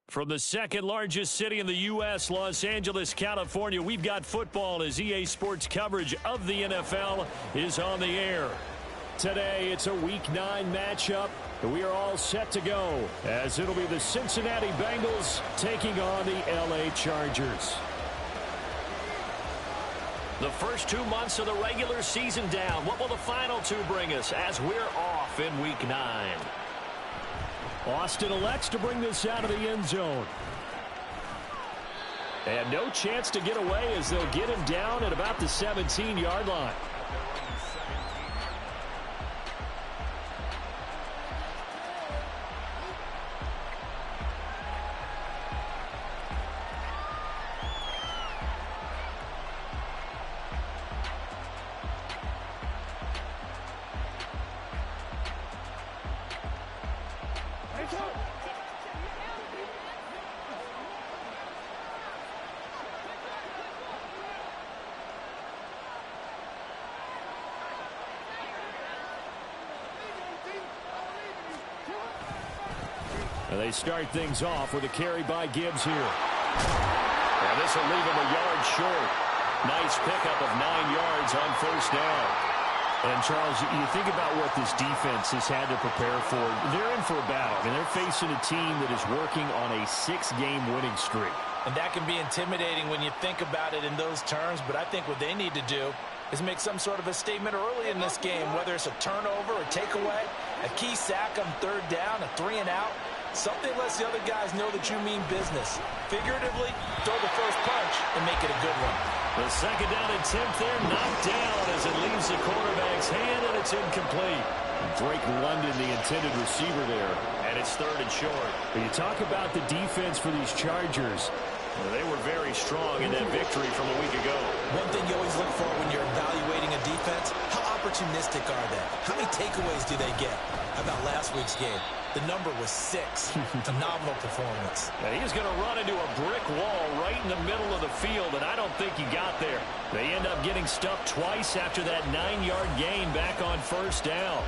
From the second largest city in the U.S., Los Angeles, California, we've got football as EA Sports coverage of the NFL is on the air. Today, it's a Week 9 matchup. We are all set to go as it'll be the Cincinnati Bengals taking on the L.A. Chargers. The first 2 months of the regular season down. What will the final two bring us as we're off in Week 9? Austin elects to bring this out of the end zone. And no chance to get away as they'll get him down at about the 17-yard line. They start things off with a carry by Gibbs here. And this will leave him a yard short. Nice pickup of 9 yards on first down. And, Charles, you think about what this defense has had to prepare for. They're in for a battle. I mean, they're facing a team that is working on a 6-game winning streak. And that can be intimidating when you think about it in those terms. But I think what they need to do is make some sort of a statement early in this game, whether it's a turnover, a takeaway, a key sack on third down, a 3-and-out. Something lets the other guys know that you mean business. Figuratively, throw the first punch and make it a good one. The second down attempt there knocked down as it leaves the quarterback's hand, and it's incomplete. Drake London, the intended receiver there, and it's third and short. But you talk about the defense for these Chargers. Well, they were very strong in that victory from a week ago. One thing you always look for when you're evaluating a defense, how opportunistic are they? How many takeaways do they get? How about last week's game? The number was 6. Phenomenal performance. And he's going to run into a brick wall right in the middle of the field, and I don't think he got there. They end up getting stuffed twice after that 9-yard gain back on first down.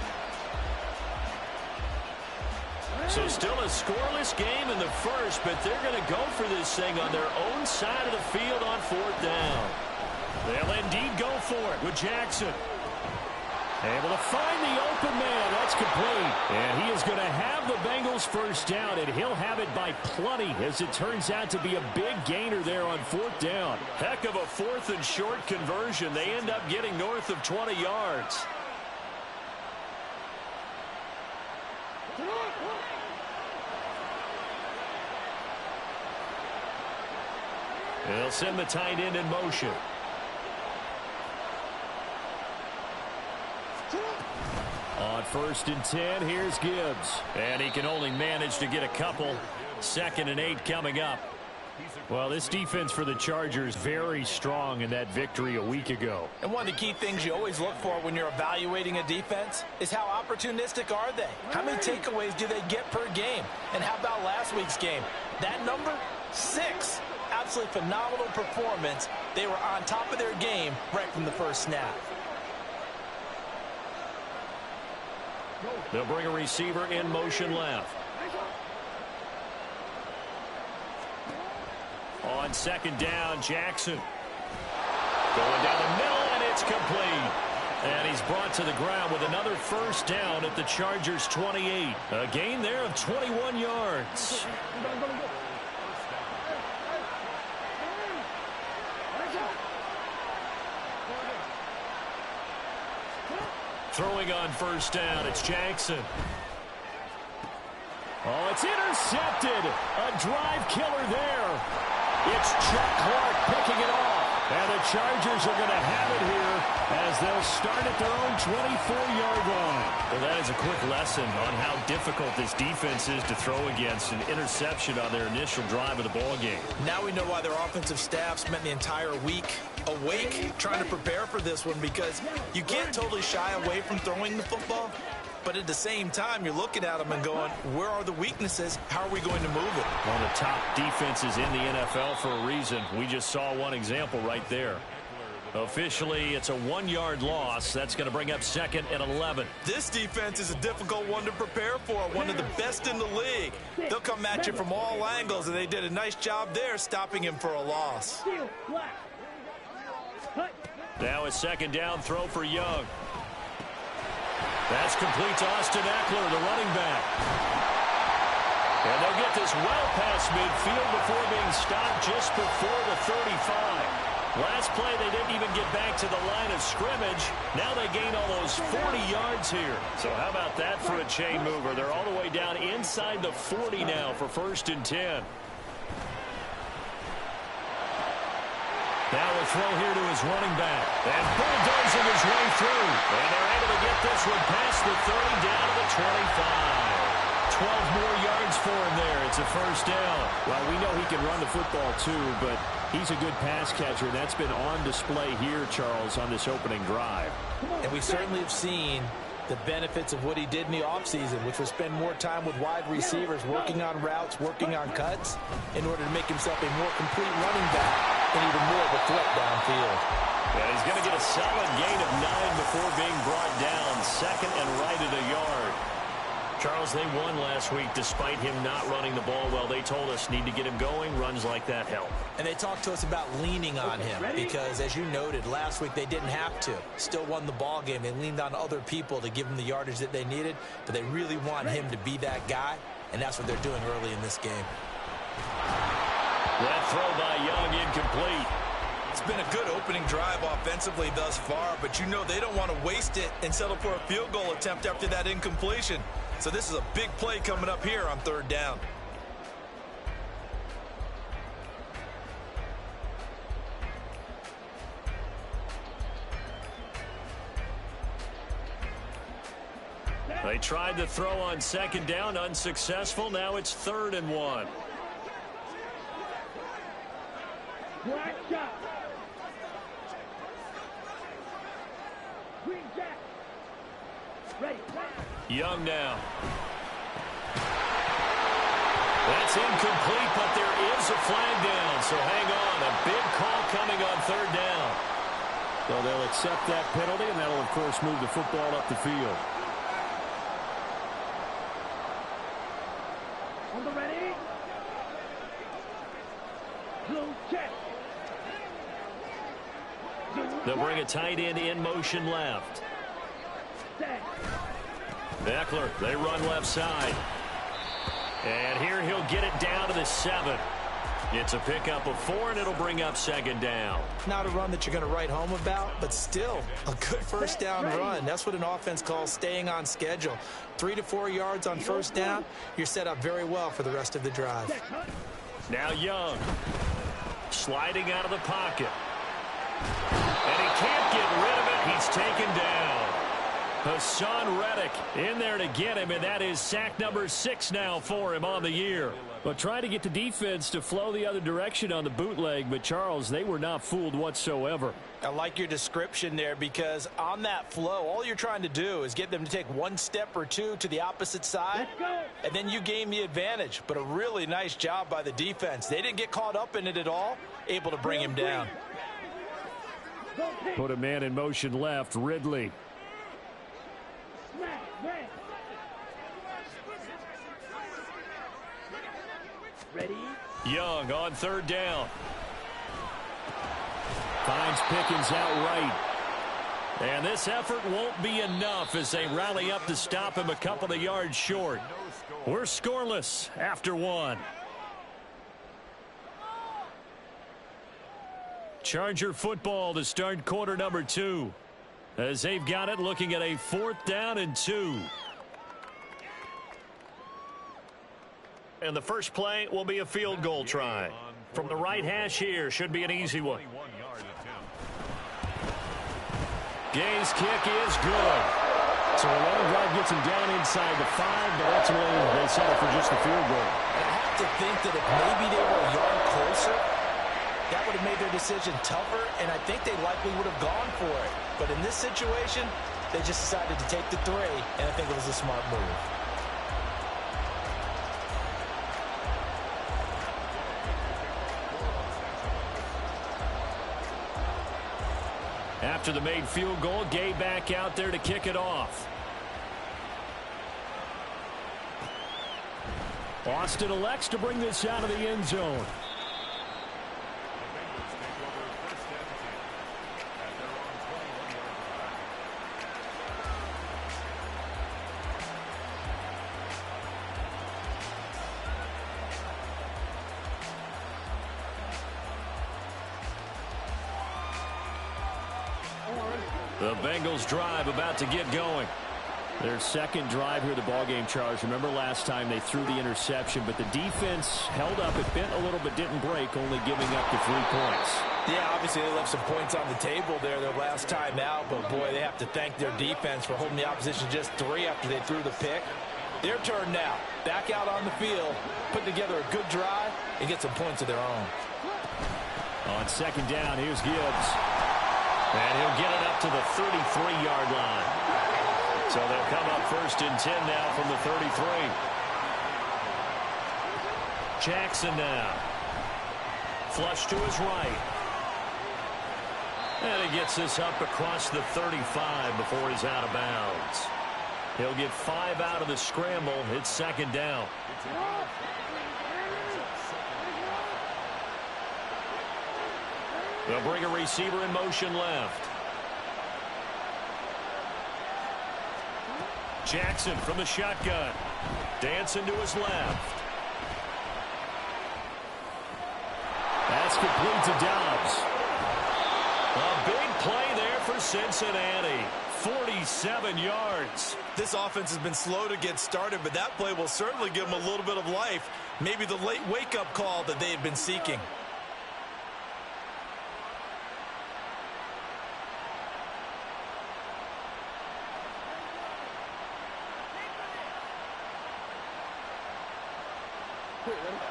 So still a scoreless game in the first, but they're going to go for this thing on their own side of the field on fourth down. They'll indeed go for it with Jackson. Able to find the open man. That's complete. And he is going to have the Bengals first down, and he'll have it by plenty as it turns out to be a big gainer there on fourth down. Heck of a fourth and short conversion. They end up getting north of 20 yards. They'll send the tight end in motion. On first and 10, here's Gibbs. And he can only manage to get a couple. 2nd and 8 coming up. Well, this defense for the Chargers very strong in that victory a week ago. And one of the key things you always look for when you're evaluating a defense is how opportunistic are they? How many takeaways do they get per game? And how about last week's game? That number, 6. Absolutely phenomenal performance. They were on top of their game right from the first snap. They'll bring a receiver in motion left. On second down, Jackson. Going down the middle, and it's complete. And he's brought to the ground with another first down at the Chargers' 28. A gain there of 21 yards. Throwing on first down, it's Jackson. Oh, it's intercepted. A drive killer there. It's Chuck Clark picking it off. And the Chargers are going to have it here as they'll start at their own 24-yard line. Well, that is a quick lesson on how difficult this defense is to throw against. An interception on their initial drive of the ballgame. Now we know why their offensive staff spent the entire week awake trying to prepare for this one, because you can't totally shy away from throwing the football. But at the same time, you're looking at them and going, where are the weaknesses? How are we going to move it? One of the top defenses in the NFL for a reason. We just saw one example right there. Officially, it's a 1-yard loss. That's going to bring up 2nd and 11. This defense is a difficult one to prepare for, one of the best in the league. They'll come at you from all angles, and they did a nice job there stopping him for a loss. Now a 2nd down throw for Young. That's complete to Austin Eckler, the running back. And they'll get this well past midfield before being stopped just before the 35. Last play, they didn't even get back to the line of scrimmage. Now they gain almost 40 yards here. So how about that for a chain mover? They're all the way down inside the 40 now for 1st and 10. Now a throw here to his running back. And bulldozing his way through. And they're able to get this one past the 30 down to the 25. 12 more yards for him there. It's a 1st down. Well, we know he can run the football too, but he's a good pass catcher. That's been on display here, Charles, on this opening drive. And we certainly have seen the benefits of what he did in the offseason, which was spend more time with wide receivers, working on routes, working on cuts, in order to make himself a more complete running back and even more of a threat downfield. And he's going to get a solid gain of 9 before being brought down. 2nd and right at a yard. Charles, they won last week despite him not running the ball well. They told us need to get him going. Runs like that help. And they talked to us about leaning on him because, as you noted, last week they didn't have to. Still won the ball game. They leaned on other people to give them the yardage that they needed, but they really want him to be that guy, and that's what they're doing early in this game. That throw by Young incomplete. It's been a good opening drive offensively thus far, but you know they don't want to waste it and settle for a field goal attempt after that incompletion. So this is a big play coming up here on 3rd down. They tried to throw on 2nd down, unsuccessful. Now it's 3rd and 1. Young now. That's incomplete, but there is a flag down, so hang on. A big call coming on 3rd down. So they'll accept that penalty, and that'll, of course, move the football up the field. On the ready. Blue check. They'll bring a tight end in motion left. Eckler, they run left side. And here he'll get it down to the 7. It's a pickup of 4, and it'll bring up 2nd down. Not a run that you're going to write home about, but still a good 1st down run. That's what an offense calls staying on schedule. 3 to 4 yards on 1st down, you're set up very well for the rest of the drive. Now Young, sliding out of the pocket. And he can't get rid of it. He's taken down. Hassan Reddick in there to get him, and that is sack number 6 now for him on the year. But trying to get the defense to flow the other direction on the bootleg, but Charles, they were not fooled whatsoever. I like your description there because on that flow, all you're trying to do is get them to take 1 step or 2 to the opposite side, and then you gain the advantage. But a really nice job by the defense. They didn't get caught up in it at all, able to bring him down. Put a man in motion left, Ridley. Ready? Young on 3rd down. Finds Pickens out right. And this effort won't be enough as they rally up to stop him a couple of yards short. We're scoreless after 1. Charger football to start quarter number 2. As they've got it, looking at a 4th down and 2. And the first play will be a field goal try. From the right hash here, should be an easy one. Gay's kick is good. So a long drive gets him down inside the 5, but ultimately they settle for just the field goal. I have to think that if maybe they were a yard closer, that would have made their decision tougher, and I think they likely would have gone for it. But in this situation, they just decided to take the 3, and I think it was a smart move. After the made field goal, Gay back out there to kick it off. Austin elects to bring this out of the end zone. The Bengals drive about to get going. Their second drive here, the ballgame, Charles. Remember last time they threw the interception, but the defense held up. It bent a little but didn't break, only giving up the 3 points. Yeah, obviously they left some points on the table there their last time out, but boy, they have to thank their defense for holding the opposition just 3 after they threw the pick. Their turn now. Back out on the field, put together a good drive, and get some points of their own. On second down, here's Gibbs. And he'll get it up to the 33-yard line. So they'll come up 1st and 10 now from the 33. Jackson now. Flush to his right. And he gets this up across the 35 before he's out of bounds. He'll get 5 out of the scramble. It's 2nd down. They'll bring a receiver in motion left. Jackson from the shotgun. Dancing to his left. That's complete to Dobbs. A big play there for Cincinnati. 47 yards. This offense has been slow to get started, but that play will certainly give them a little bit of life. Maybe the late wake-up call that they had been seeking.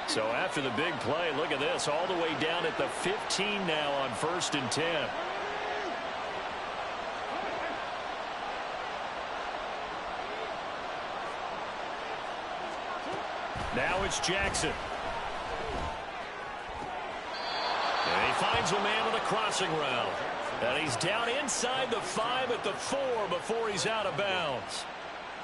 So after the big play, look at this, all the way down at the 15 now on 1st and 10. Now it's Jackson. And he finds a man on the crossing route. And he's down inside the 5 at the 4 before he's out of bounds.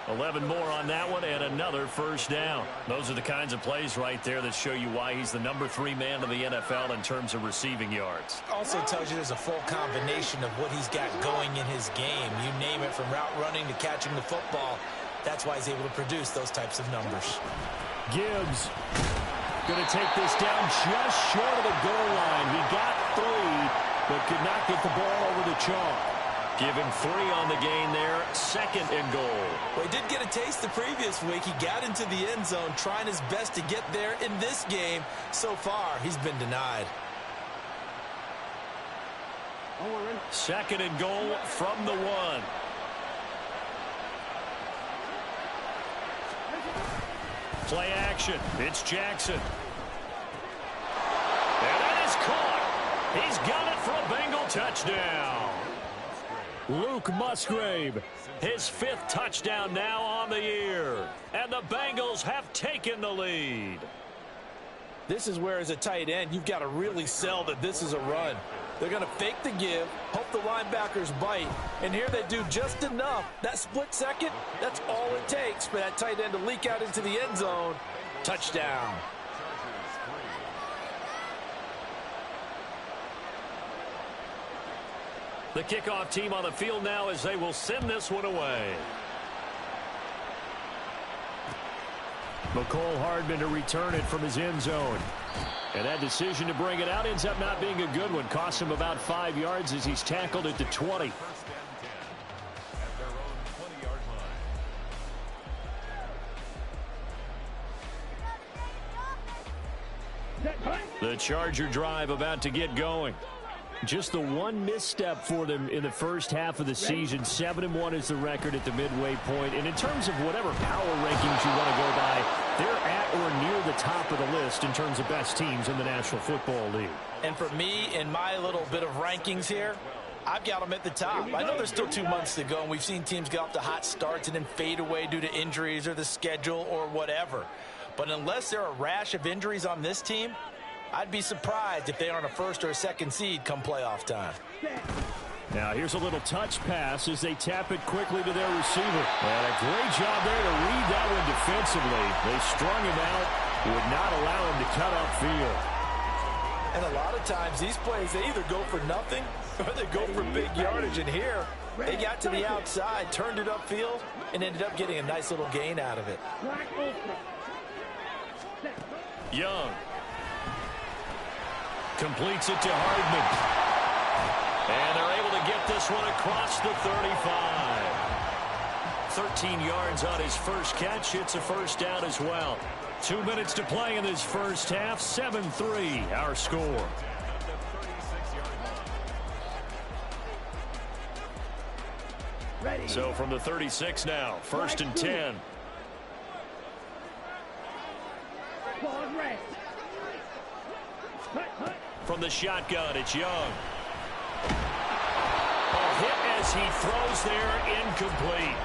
11 more on that one and another 1st down. Those are the kinds of plays right there that show you why he's the number 3 man in the NFL in terms of receiving yards. Also tells you there's a full combination of what he's got going in his game. You name it, from route running to catching the football. That's why he's able to produce those types of numbers. Gibbs going to take this down just short of the goal line. He got 3, but could not get the ball over the chalk. Give him 3 on the gain there. 2nd and goal. Well, he did get a taste the previous week. He got into the end zone, trying his best to get there in this game. So far, he's been denied. 2nd and goal from the 1. Play action. It's Jackson. And that is caught. He's got it for a Bengal touchdown. Luke Musgrave, his 5th touchdown now on the year. And the Bengals have taken the lead. This is where, as a tight end, you've got to really sell that this is a run. They're going to fake the give, hope the linebackers bite, and here they do just enough. That split second, that's all it takes for that tight end to leak out into the end zone. Touchdown. The kickoff team on the field now as they will send this one away. McCole Hardman to return it from his end zone. And that decision to bring it out ends up not being a good one. Costs him about 5 yards as he's tackled at the 20. The Charger drive about to get going. Just the one misstep for them in the first half of the season. 7-1 is the record at the midway point. And in terms of whatever power rankings you want to go by, they're at or near the top of the list in terms of best teams in the National Football League. And for me, in my little bit of rankings here, I've got them at the top. I know there's still 2 months to go, and we've seen teams get off to hot starts and then fade away due to injuries or the schedule or whatever. But unless there are a rash of injuries on this team, I'd be surprised if they aren't a 1st or a 2nd seed come playoff time. Now here's a little touch pass as they tap it quickly to their receiver. And a great job there to read that one defensively. They strung him out, would not allow him to cut upfield. And a lot of times these plays, they either go for nothing or they go for big yardage. And here, they got to the outside, turned it upfield, and ended up getting a nice little gain out of it. Young completes it to Hardman. And they're able to get this one across the 35. 13 yards on his first catch. It's a first down as well. 2 minutes to play in this first half. 7-3 our score. Ready. So from the 36 now, first and 10. Pause, rest. From the shotgun, it's Young. A hit as he throws there, incomplete.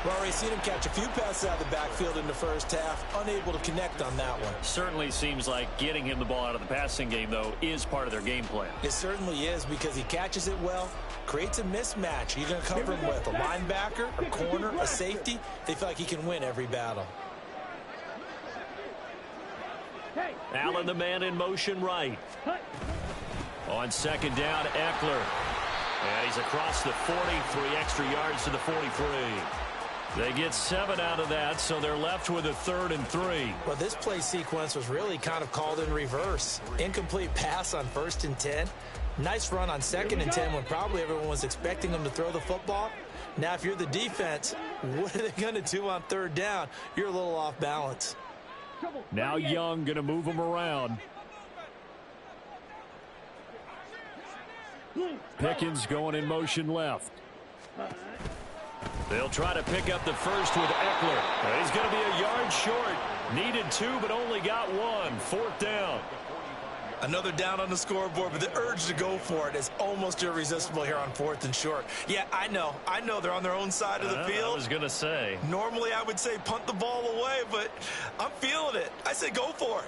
Well, we've seen him catch a few passes out of the backfield in the first half, unable to connect on that one. Certainly seems like getting him the ball out of the passing game, though, is part of their game plan. It certainly is, because he catches it well, creates a mismatch. You're going to cover him with a linebacker, a corner, a safety. They feel like he can win every battle. Allen, the man in motion right. On second down, Eckler. And he's across the 40, 3 extra yards to the 43. They get 7 out of that, so they're left with a 3rd and 3. Well, this play sequence was really kind of called in reverse. Incomplete pass on 1st and 10. Nice run on 2nd and 10 when probably everyone was expecting them to throw the football. Now, if you're the defense, what are they going to do on 3rd down? You're a little off balance. Now Young going to move him around. Pickens going in motion left. They'll try to pick up the first with Eckler. He's going to be a yard short. Needed 2, but only got 1. 4th down. Another down on the scoreboard, but the urge to go for it is almost irresistible here on 4th and short. Yeah, I know they're on their own side of the field. I was going to say. Normally I would say punt the ball away, but I'm feeling it. I say go for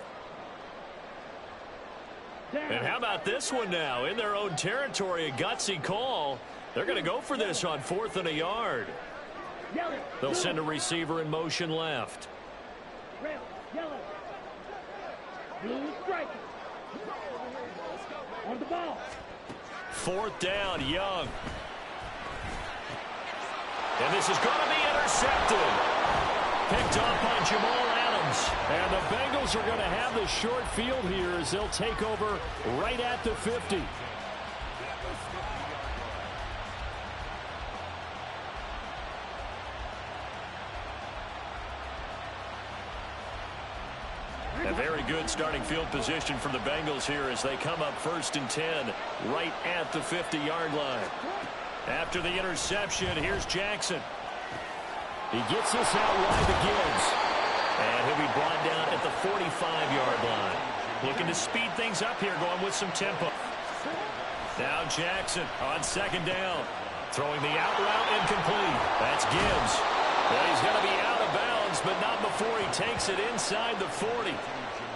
it. And how about this one now? In their own territory, a gutsy call. They're going to go for this on 4th and a yard. They'll send a receiver in motion left. Red, yellow, blue stripe. On the ball. 4th down, Young. And this is going to be intercepted. Picked off by Jamal Adams. And the Bengals are going to have the short field here as they'll take over right at the 50. A very good starting field position for the Bengals here as they come up 1st and 10 right at the 50-yard line. After the interception, here's Jackson. He gets this out wide to Gibbs. And he'll be brought down at the 45-yard line. Looking to speed things up here, going with some tempo. Now Jackson on 2nd down. Throwing the out route incomplete. That's Gibbs. Well, he's going to be out of bounds, but not before he takes it inside the 40.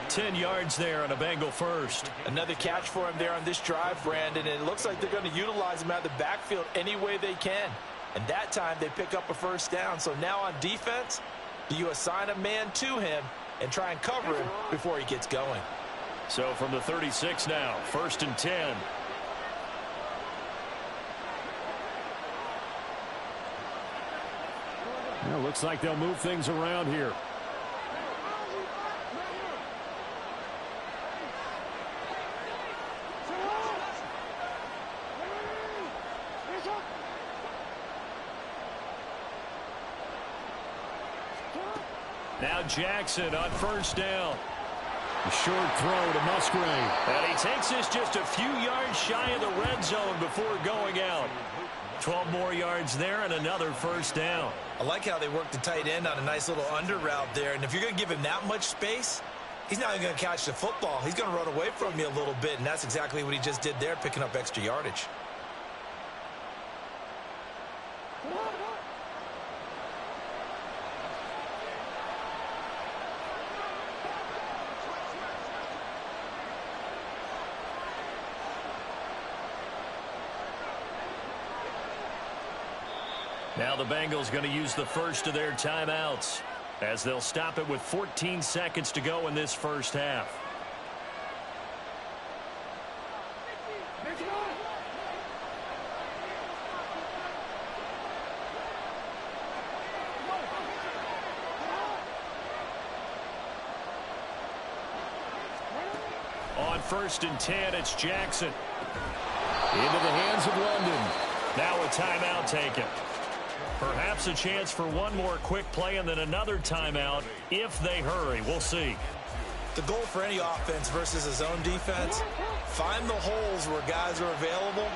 10 yards there on a Bengal first. Another catch for him there on this drive, Brandon, and it looks like they're going to utilize him out of the backfield any way they can. And that time they pick up a 1st down. So now on defense, do you assign a man to him and try and cover him before he gets going? So from the 36 now, 1st and 10. Well, looks like they'll move things around here. Now Jackson on 1st down. A short throw to Musgrave. And he takes this just a few yards shy of the red zone before going out. 12 more yards there and another 1st down. I like how they work the tight end on a nice little under route there. And if you're going to give him that much space, he's not even going to catch the football. He's going to run away from you a little bit, and that's exactly what he just did there, picking up extra yardage. Now the Bengals going to use the first of their timeouts as they'll stop it with 14 seconds to go in this first half. On 1st and 10, it's Jackson. Into the hands of London. Now a timeout taken. Perhaps a chance for one more quick play and then another timeout if they hurry. We'll see. The goal for any offense versus a zone defense, find the holes where guys are available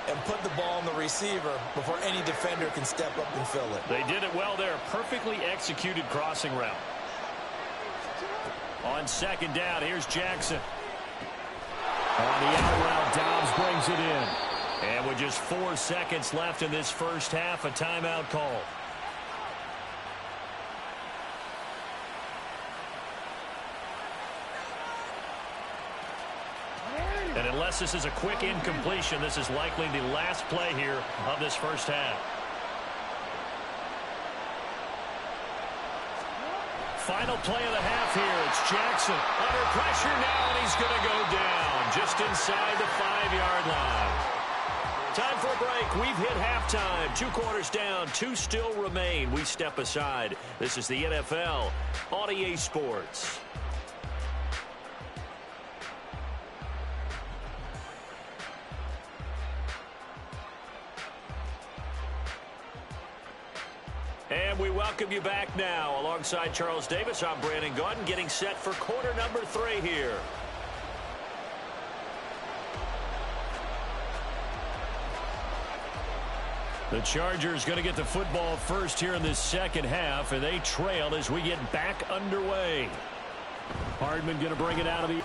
and put the ball on the receiver before any defender can step up and fill it. They did it well there. Perfectly executed crossing route. On 2nd down, here's Jackson. On the out route, Dobbs brings it in. And with just 4 seconds left in this first half, a timeout call. And unless this is a quick incompletion, this is likely the last play here of this first half. Final play of the half here. It's Jackson under pressure now, and he's going to go down just inside the 5-yard line. Time for a break. We've hit halftime. 2 quarters down, 2 still remain. We step aside. This is the NFL on EA Sports. And we welcome you back now. Alongside Charles Davis, I'm Brandon Gaudin, getting set for quarter number 3 here. The Chargers going to get the football first here in this second half, and they trail as we get back underway. Hardman going to bring it out of the...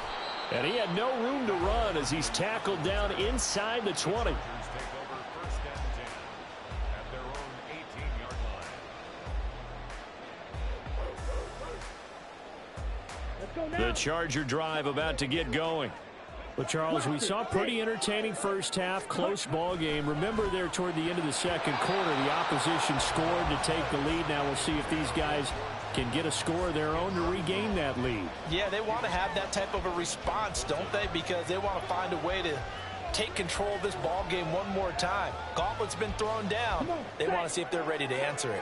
And he had no room to run as he's tackled down inside the 20. The Charger drive about to get going. Well, Charles, we saw a pretty entertaining first half, close ball game. Remember there toward the end of the second quarter, the opposition scored to take the lead. Now we'll see if these guys can get a score of their own to regain that lead. Yeah, they want to have that type of a response, don't they? Because they want to find a way to take control of this ball game one more time. Gauntlet's been thrown down. They want to see if they're ready to answer it.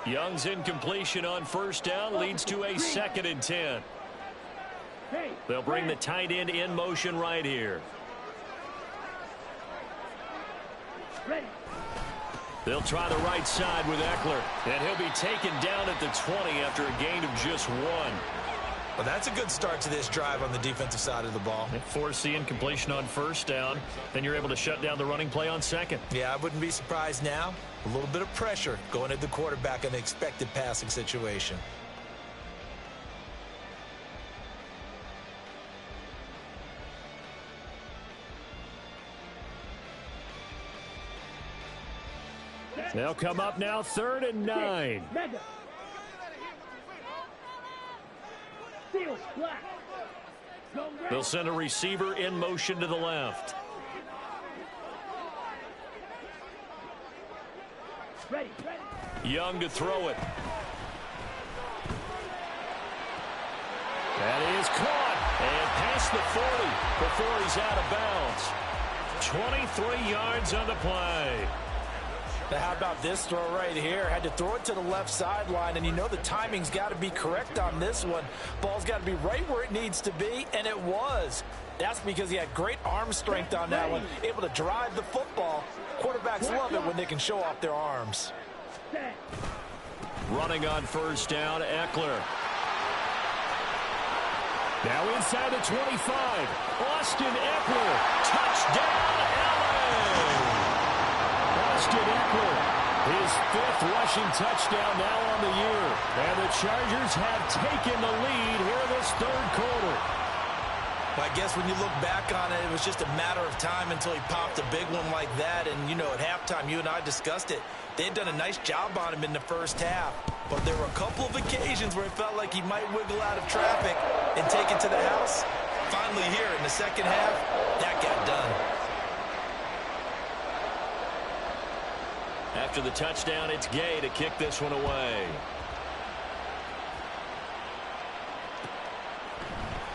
Young's incompletion on 1st down leads to a 2nd and 10. They'll bring the tight end in motion right here. They'll try the right side with Eckler, and he'll be taken down at the 20 after a gain of just 1. Well, that's a good start to this drive on the defensive side of the ball. Force the incompletion on 1st down, then you're able to shut down the running play on 2nd. Yeah, I wouldn't be surprised now. A little bit of pressure going at the quarterback in the expected passing situation. They'll come up now 3rd and 9. They'll send a receiver in motion to the left. Young to throw it. That is caught and past the 40 before he's out of bounds. 23 yards on the play. Now, how about this throw right here? Had to throw it to the left sideline, and you know the timing's got to be correct on this one. Ball's got to be right where it needs to be, and it was. That's because he had great arm strength on that one, able to drive the football. Quarterbacks love it when they can show off their arms. Running on 1st down, Eckler. Now inside the 25. Austin Eckler. Touchdown, LA! Austin Eckler, his 5th rushing touchdown now on the year. And the Chargers have taken the lead here in this 3rd quarter. Well, I guess when you look back on it, it was just a matter of time until he popped a big one like that. And, you know, at halftime, you and I discussed it. They'd done a nice job on him in the first half. But there were a couple of occasions where it felt like he might wiggle out of traffic and take it to the house. Finally here in the second half, that got done. After the touchdown, it's Gay to kick this one away.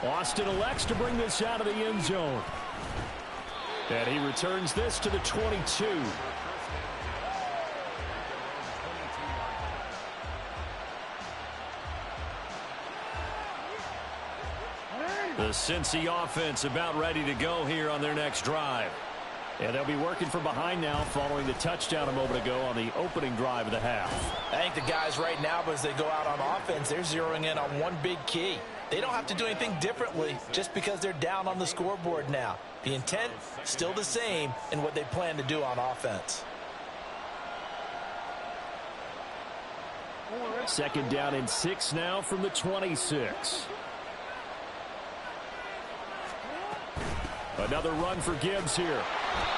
Austin elects to bring this out of the end zone. And he returns this to the 22. The Cincy offense about ready to go here on their next drive. And they'll be working from behind now following the touchdown a moment ago on the opening drive of the half. I think the guys right now, as they go out on offense, they're zeroing in on one big key. They don't have to do anything differently just because they're down on the scoreboard now. The intent, still the same in what they plan to do on offense. Second down and 6 now from the 26. Another run for Gibbs here.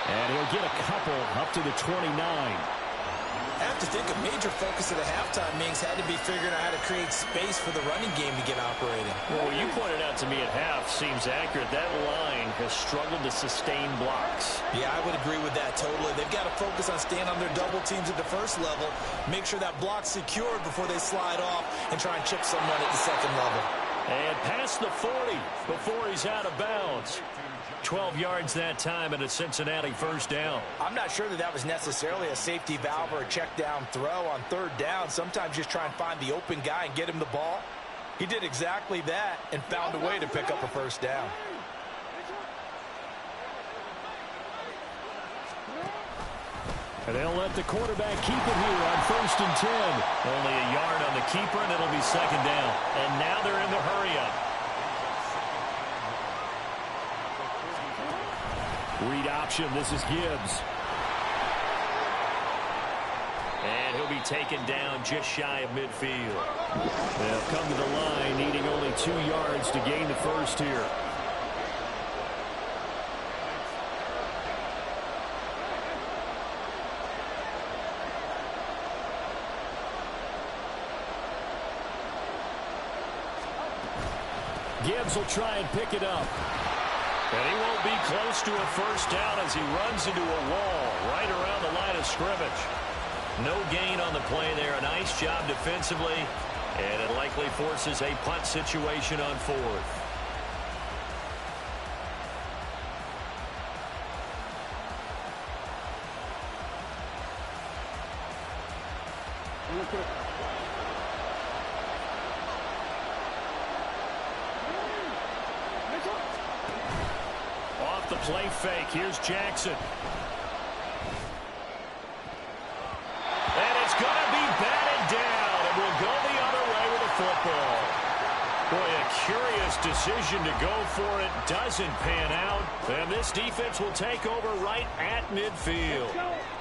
And he'll get a couple up to the 29. I have to think a major focus of the halftime meetings had to be figuring out how to create space for the running game to get operating. Well, what you pointed out to me at half seems accurate. That line has struggled to sustain blocks. Yeah, I would agree with that totally. They've got to focus on staying on their double teams at the first level, make sure that block's secured before they slide off and try and chip someone at the second level. And past the 40 before he's out of bounds. 12 yards that time and a Cincinnati first down. I'm not sure that was necessarily a safety valve or a check down throw on third down. Sometimes just try and find the open guy and get him the ball. He did exactly that and found a way to pick up a first down. And they'll let the quarterback keep it here on 1st and 10. Only a yard on the keeper, and it'll be second down. And now they're in the hurry-up. Read option. This is Gibbs. And he'll be taken down just shy of midfield. They'll come to the line, needing only 2 yards to gain the first here. Gibbs will try and pick it up. And he won't be close to a first down as he runs into a wall right around the line of scrimmage. No gain on the play there. A nice job defensively, and it likely forces a punt situation on 4th. Off the play fake, here's Jackson. And it's going to be batted down, and we'll go the other way with the football. Boy, a curious decision to go for it. Doesn't pan out. And this defense will take over right at midfield.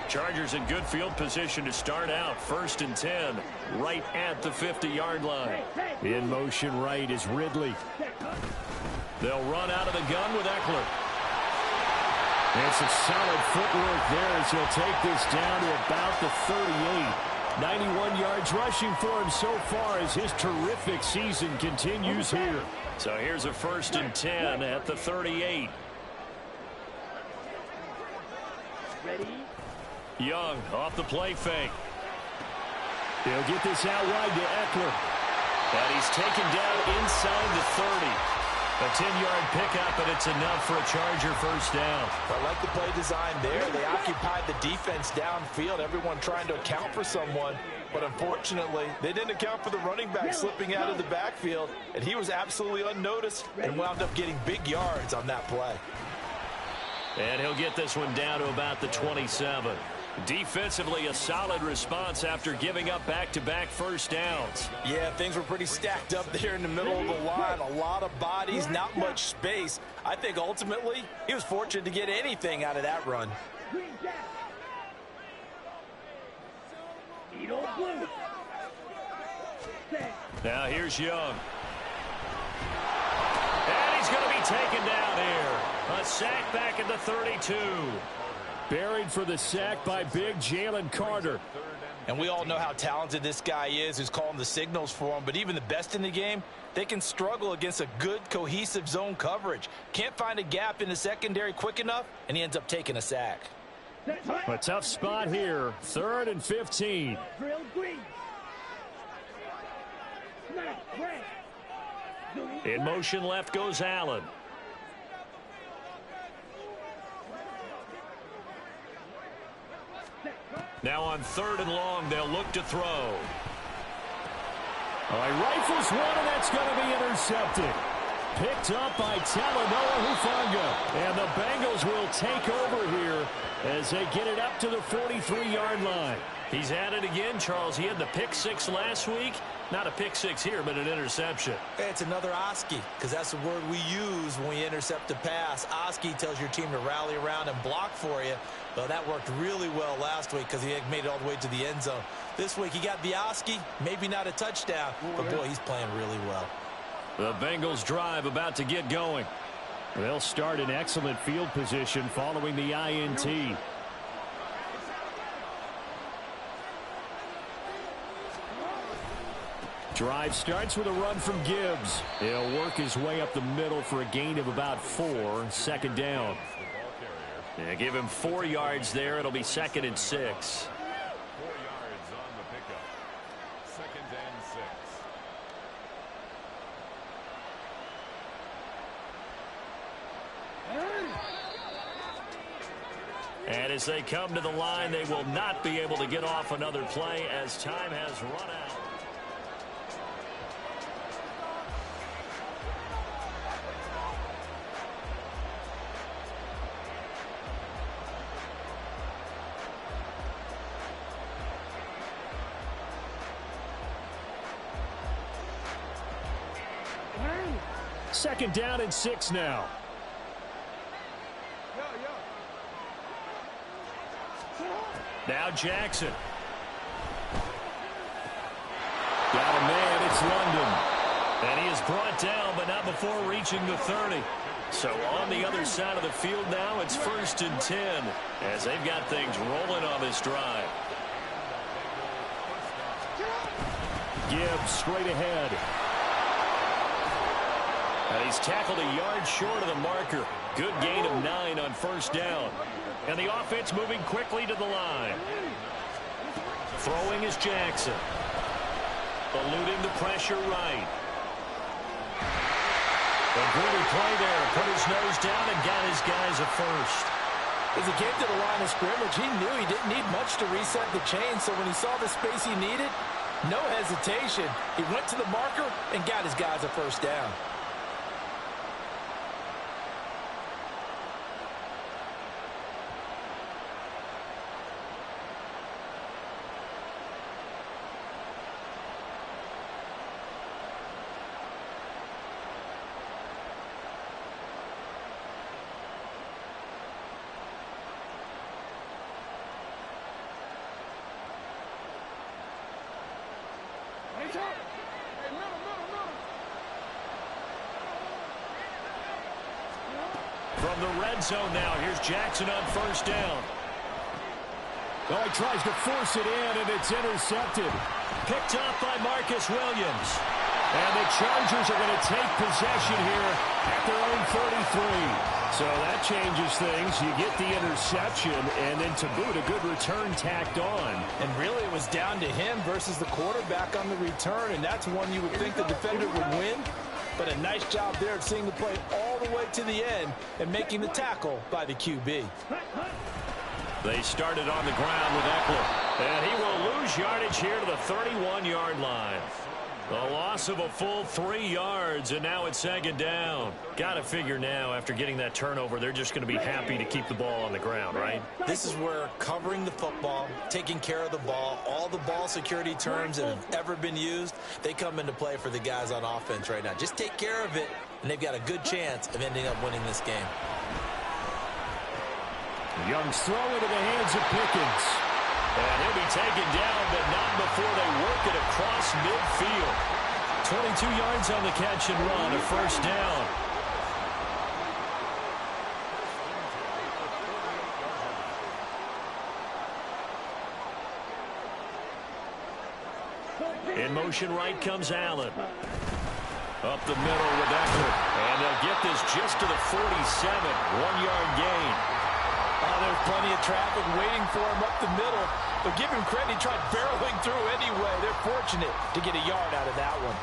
Chargers in good field position to start out. 1st and 10, right at the 50-yard line. In motion right is Ridley. They'll run out of the gun with Eckler. It's a solid footwork there as he'll take this down to about the 38. 91 yards rushing for him so far as his terrific season continues here. So here's a 1st and 10 at the 38. Ready? Young off the play fake. They'll get this out wide to Eckler. And he's taken down inside the 30. A 10-yard pickup, and it's enough for a Charger first down. I like the play design there. They occupied the defense downfield, everyone trying to account for someone. But unfortunately, they didn't account for the running back slipping out of the backfield, and he was absolutely unnoticed and wound up getting big yards on that play. And he'll get this one down to about the 27. Defensively, a solid response after giving up back-to-back first downs. Yeah, things were pretty stacked up there in the middle of the line. A lot of bodies, not much space. I think ultimately he was fortunate to get anything out of that run. Now here's Young. And he's going to be taken down here. A sack back at the 32. Buried for the sack by big Jalen Carter. And we all know how talented this guy is who's calling the signals for him. But even the best in the game, they can struggle against a good, cohesive zone coverage. Can't find a gap in the secondary quick enough, and he ends up taking a sack. A tough spot here. 3rd and 15. Drill green. Snap, red. In motion left goes Allen. Now on 3rd and long, they'll look to throw. All right, rifles one, and that's going to be intercepted. Picked up by Talanoa Hufanga. And the Bengals will take over here as they get it up to the 43-yard line. He's at it again, Charles. He had the pick 6 last week. Not a pick 6 here, but an interception. It's another Oski, because that's the word we use when we intercept a pass. Oski tells your team to rally around and block for you. Well, that worked really well last week because he made it all the way to the end zone. This week he got the Oski, maybe not a touchdown, but boy, he's playing really well. The Bengals drive about to get going. They'll start in excellent field position following the INT. Drive starts with a run from Gibbs. He'll work his way up the middle for a gain of about 4. 2nd down. Yeah, give him 4 yards there. It'll be 2nd and 6. 4 yards on the pickup. 2nd and 6. And as they come to the line, they will not be able to get off another play as time has run out. Second down and 6 now. Now Jackson. Got a man, it's London. And he is brought down, but not before reaching the 30. So on the other side of the field now, it's 1st and 10 as they've got things rolling on this drive. Gibbs straight ahead. And he's tackled a yard short of the marker. Good gain of 9 on 1st down. And the offense moving quickly to the line. Throwing is Jackson. Eluding the pressure right. A good play there. Put his nose down and got his guys a 1st. As he came to the line of scrimmage, he knew he didn't need much to reset the chain. So when he saw the space he needed, no hesitation. He went to the marker and got his guys a 1st down. From the red zone now, here's Jackson on 1st down. Oh, he tries to force it in, and it's intercepted. Picked up by Marcus Williams. And the Chargers are going to take possession here at their own 33. So that changes things. You get the interception, and then to boot, a good return tacked on. And really, it was down to him versus the quarterback on the return, and that's one you would think the defender would win. But a nice job there of seeing the play all the way to the end and making the tackle by the QB. They started on the ground with Eckler. And he will lose yardage here to the 31-yard line. A loss of a full 3 yards, and now it's 2nd down. Got to figure now, after getting that turnover, they're just going to be happy to keep the ball on the ground, right? This is where covering the football, taking care of the ball, all the ball security terms that have ever been used, they come into play for the guys on offense right now. Just take care of it, and they've got a good chance of ending up winning this game. Young's throw into the hands of Pickens. And he'll be taken down, but not before they work it across midfield. 22 yards on the catch and run, a 1st down. In motion right comes Allen. Up the middle with Eckler. And they'll get this just to the 47. 1-yard gain. there's plenty of traffic waiting for him up the middle. But give him credit, he tried barreling through anyway. They're fortunate to get a yard out of that one.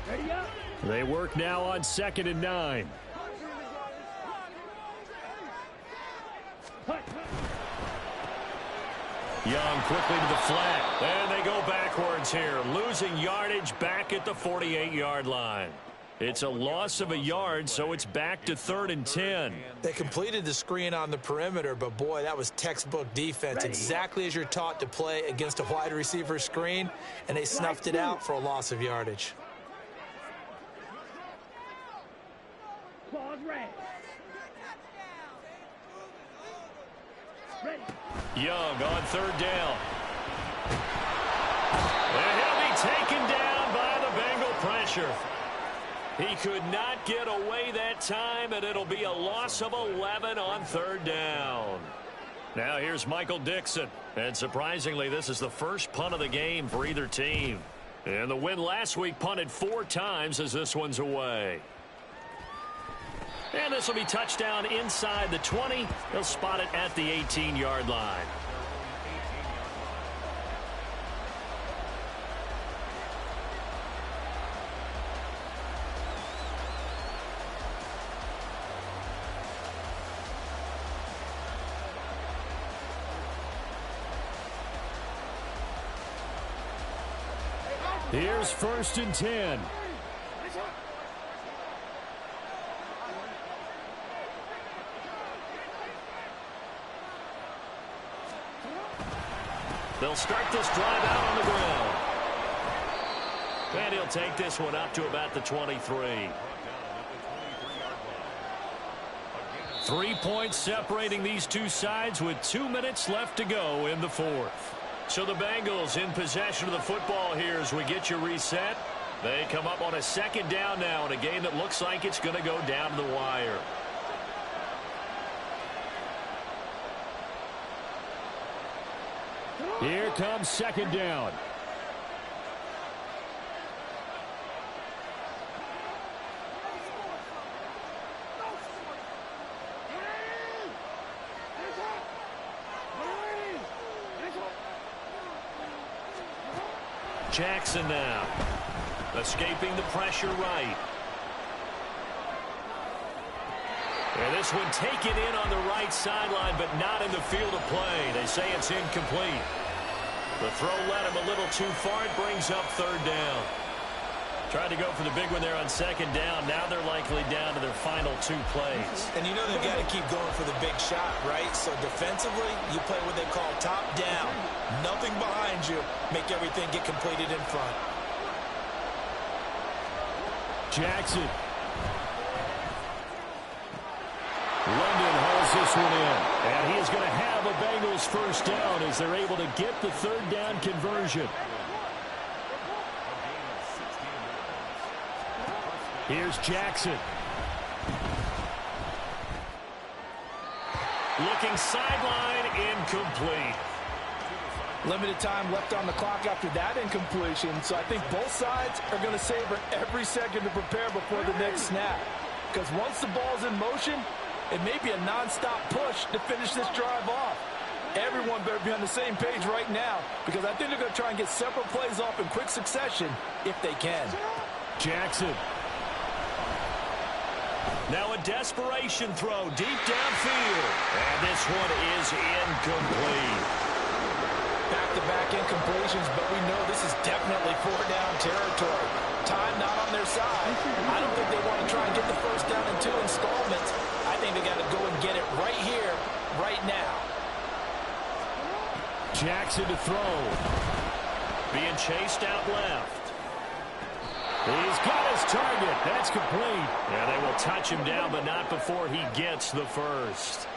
Ready up. They work now on 2nd and 9. Young quickly to the flat. And they go backwards here, losing yardage back at the 48-yard line. It's a loss of a yard, so it's back to 3rd and 10. They completed the screen on the perimeter, but boy, that was textbook defense. Exactly as you're taught to play against a wide receiver screen, and they snuffed it out for a loss of yardage. Claws red. Ready. Young on 3rd down. And he'll be taken down by the Bengal pressure. He could not get away that time, and it'll be a loss of 11 on 3rd down. Now here's Michael Dixon. And surprisingly, this is the first punt of the game for either team. And the win last week punted 4 times as this one's away. And this will be touchdown inside the 20. They'll spot it at the 18-yard line. Here's 1st and 10. They'll start this drive out on the ground. And he'll take this one up to about the 23. 3 points separating these two sides with 2 minutes left to go in the 4th. So the Bengals in possession of the football here as we get you reset. They come up on a 2nd down now in a game that looks like it's going to go down to the wire. Here comes 2nd down. Jackson now. Escaping the pressure right. And this one taken in on the right sideline, but not in the field of play. They say it's incomplete. The throw led him a little too far. It brings up 3rd down. Tried to go for the big one there on 2nd down. Now they're likely down to their final 2 plays. And you know they've got to keep going for the big shot, right? So defensively, you play what they call top down. Nothing behind you. Make everything get completed in front. Jackson. London hauls this one in. And he is going to have a Bengals 1st down as they're able to get the 3rd down conversion. Here's Jackson. Looking sideline, incomplete. Limited time left on the clock after that incompletion, so I think both sides are going to savor every second to prepare before the next snap. Because once the ball's in motion, it may be a non-stop push to finish this drive off. Everyone better be on the same page right now, because I think they're going to try and get several plays off in quick succession if they can. Jackson. Now a desperation throw deep downfield. And this one is incomplete. Back-to-back incompletions, but we know this is definitely 4-down territory. Time not on their side. I don't think they want to try and get the 1st down in 2 installments. I think they got to go and get it right here, right now. Jackson to throw. Being chased out left. He's got his target. That's complete. And they will touch him down, but not before he gets the 1st.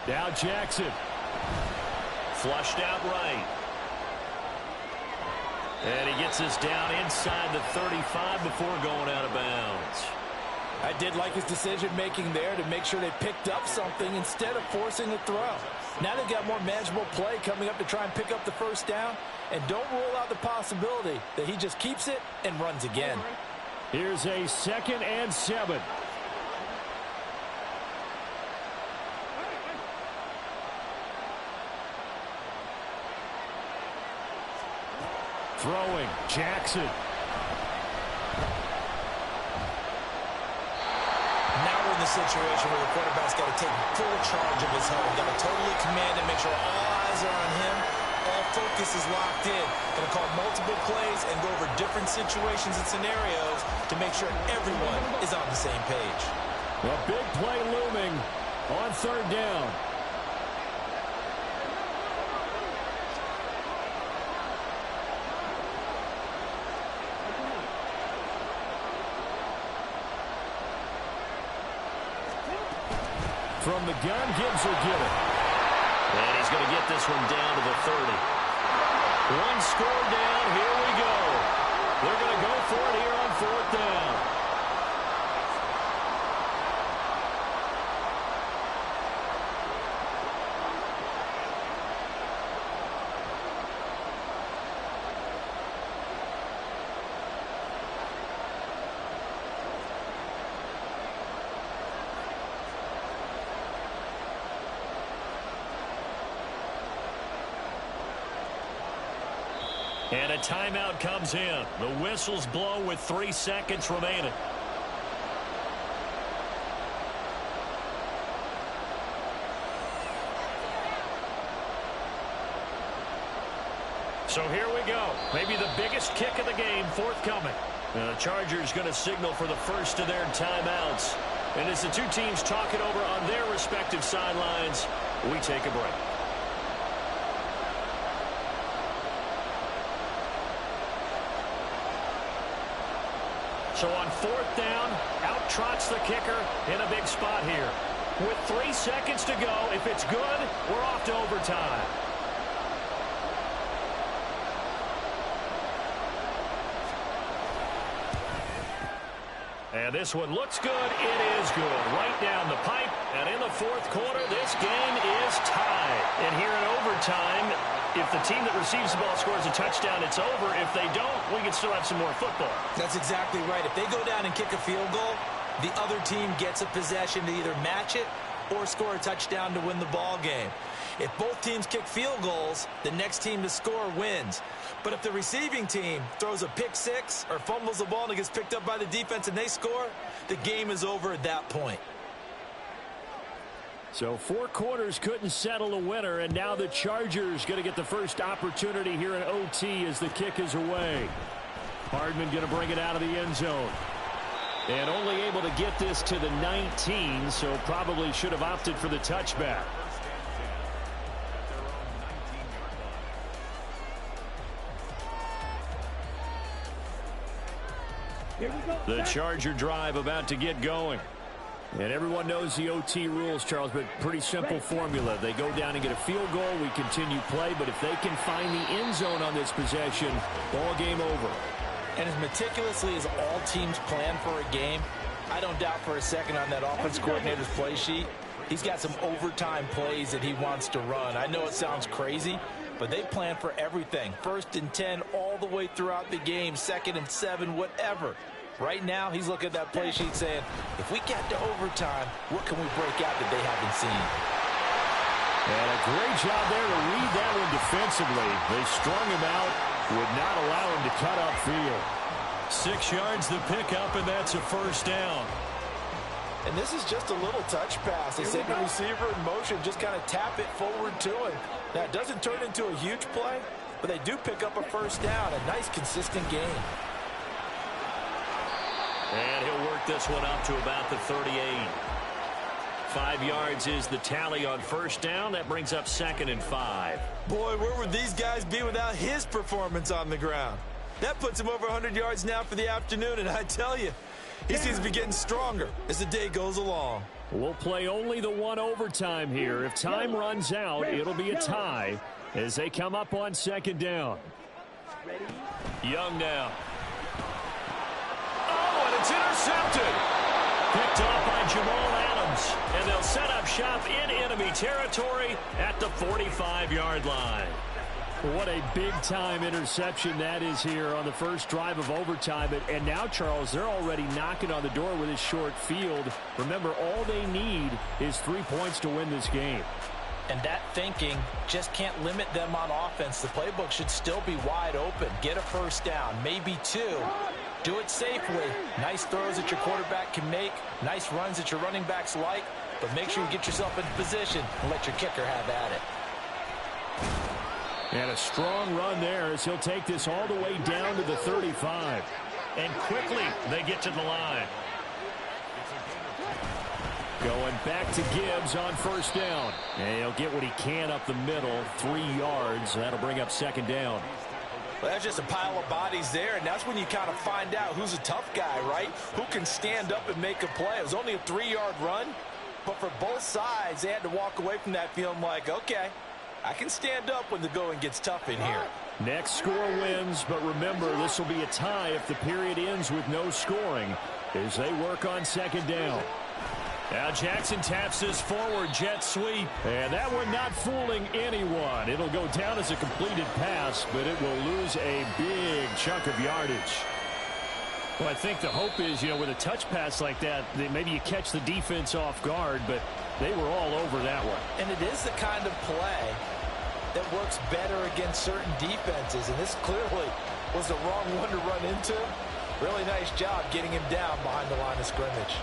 Now Jackson. Flushed out right. And he gets this down inside the 35 before going out of bounds. I did like his decision-making there to make sure they picked up something instead of forcing a throw. Now they've got more manageable play coming up to try and pick up the first down, and don't rule out the possibility that he just keeps it and runs again. Here's a 2nd and 7. Throwing, Jackson. Now we're in the situation where the quarterback's got to take full charge of his home. Got to totally command and make sure all eyes are on him. All focus is locked in. Going to call multiple plays and go over different situations and scenarios to make sure everyone is on the same page. A big play looming on 3rd down. From the gun, Gibbs will get it. And he's going to get this one down to the 30. One score down. Here we go. They're going to go for it here on 4th down. And a timeout comes in. The whistle's blow with 3 seconds remaining. So here we go. Maybe the biggest kick of the game forthcoming. The Chargers going to signal for the first of their timeouts. And as the two teams talk it over on their respective sidelines, we take a break. So on 4th down, out trots the kicker in a big spot here. With 3 seconds to go, if it's good, we're off to overtime. And this one looks good. It is good. Right down the pipe. And in the 4th quarter, this game is tied. And here in overtime, if the team that receives the ball scores a touchdown, it's over. If they don't, we can still have some more football. That's exactly right. If they go down and kick a field goal, the other team gets a possession to either match it or score a touchdown to win the ball game. If both teams kick field goals, the next team to score wins. But if the receiving team throws a pick six or fumbles the ball and it gets picked up by the defense and they score, the game is over at that point. So 4 quarters couldn't settle a winner, and now the Chargers going to get the first opportunity here in OT as the kick is away. Hardman going to bring it out of the end zone. And only able to get this to the 19, so probably should have opted for the touchback. The Charger drive about to get going. And everyone knows the OT rules, Charles, but pretty simple formula. They go down and get a field goal, we continue play, but if they can find the end zone on this possession, ball game over. And as meticulously as all teams plan for a game, I don't doubt for a second on that offense coordinator's play sheet, he's got some overtime plays that he wants to run. I know it sounds crazy, but they plan for everything. 1st and 10 all the way throughout the game, 2nd and 7, whatever. Right now, he's looking at that play sheet saying, if we get to overtime, what can we break out that they haven't seen? And a great job there to read that one defensively. They strung him out, would not allow him to cut upfield. 6 yards the pickup, and that's a 1st down. And this is just a little touch pass. They send the receiver in motion, just kind of tap it forward to him. Now, it doesn't turn into a huge play, but they do pick up a 1st down. A nice, consistent game. And he'll work this one up to about the 38. 5 yards is the tally on 1st down. That brings up 2nd and 5. Boy, where would these guys be without his performance on the ground? That puts him over 100 yards now for the afternoon, and I tell you, he seems to be getting stronger as the day goes along. We'll play only the 1 overtime here. If time runs out, it'll be a tie as they come up on 2nd down. Young now. Oh, and it's intercepted. Picked off by Jamal Adams. And they'll set up shop in enemy territory at the 45-yard line. What a big-time interception that is here on the first drive of overtime. And now, Charles, they're already knocking on the door with this short field. Remember, all they need is 3 points to win this game. And that thinking just can't limit them on offense. The playbook should still be wide open. Get a first down, maybe 2. Do it safely. Nice throws that your quarterback can make. Nice runs that your running backs like. But make sure you get yourself in position and let your kicker have at it. And a strong run there as he'll take this all the way down to the 35. And quickly they get to the line. Going back to Gibbs on first down. And he'll get what he can up the middle, 3 yards. That'll bring up second down. Well, that's just a pile of bodies there, and that's when you kind of find out who's a tough guy, right? Who can stand up and make a play. It was only a 3-yard run, but for both sides, they had to walk away from that feeling like, okay, I can stand up when the going gets tough in here. Next score wins, but remember, this will be a tie if the period ends with no scoring as they work on second down. Now Jackson taps this forward jet sweep. And that one not fooling anyone. It'll go down as a completed pass, but it will lose a big chunk of yardage. Well, I think the hope is, with a touch pass like that, maybe you catch the defense off guard, but they were all over that one. And it is the kind of play that works better against certain defenses, and this clearly was the wrong one to run into. Really nice job getting him down behind the line of scrimmage.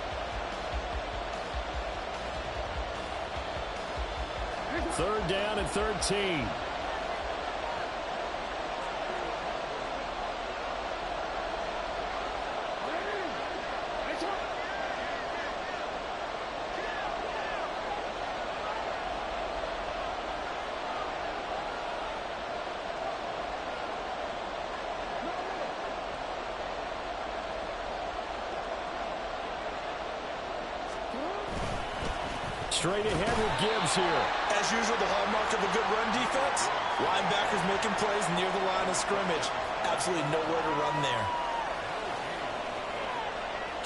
Third down and 13. Straight ahead with Gibbs here. As usual, the hallmark of a good run defense, linebackers making plays near the line of scrimmage. Absolutely nowhere to run there.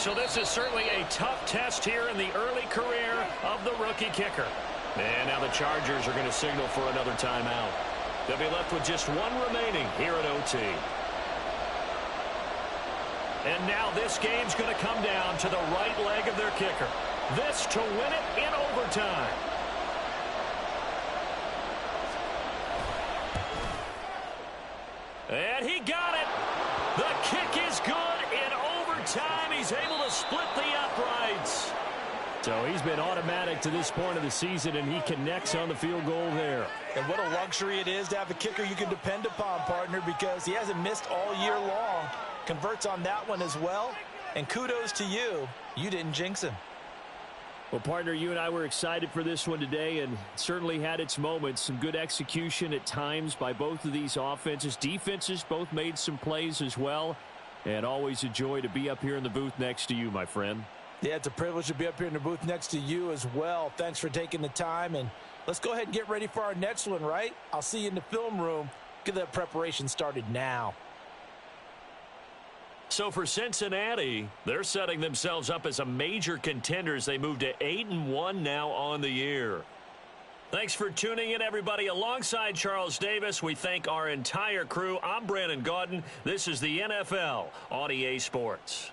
So this is certainly a tough test here in the early career of the rookie kicker. And now the Chargers are going to signal for another timeout. They'll be left with just one remaining here at OT. And now this game's going to come down to the right leg of their kicker. This to win it in overtime. And he got it. The kick is good in overtime. He's able to split the uprights. So he's been automatic to this point of the season, and he connects on the field goal there. And what a luxury it is to have a kicker you can depend upon, partner, because he hasn't missed all year long. Converts on that one as well. And kudos to you. You didn't jinx him. Well, partner, you and I were excited for this one today, and certainly had its moments. Some good execution at times by both of these offenses. Defenses both made some plays as well. And always a joy to be up here in the booth next to you, my friend. Yeah, it's a privilege to be up here in the booth next to you as well. Thanks for taking the time, and let's go ahead and get ready for our next one, right? I'll see you in the film room. Get that preparation started now. So for Cincinnati, they're setting themselves up as a major contender as they move to 8-1 now on the year. Thanks for tuning in, everybody. Alongside Charles Davis, we thank our entire crew. I'm Brandon Gaudin. This is the NFL on EA Sports.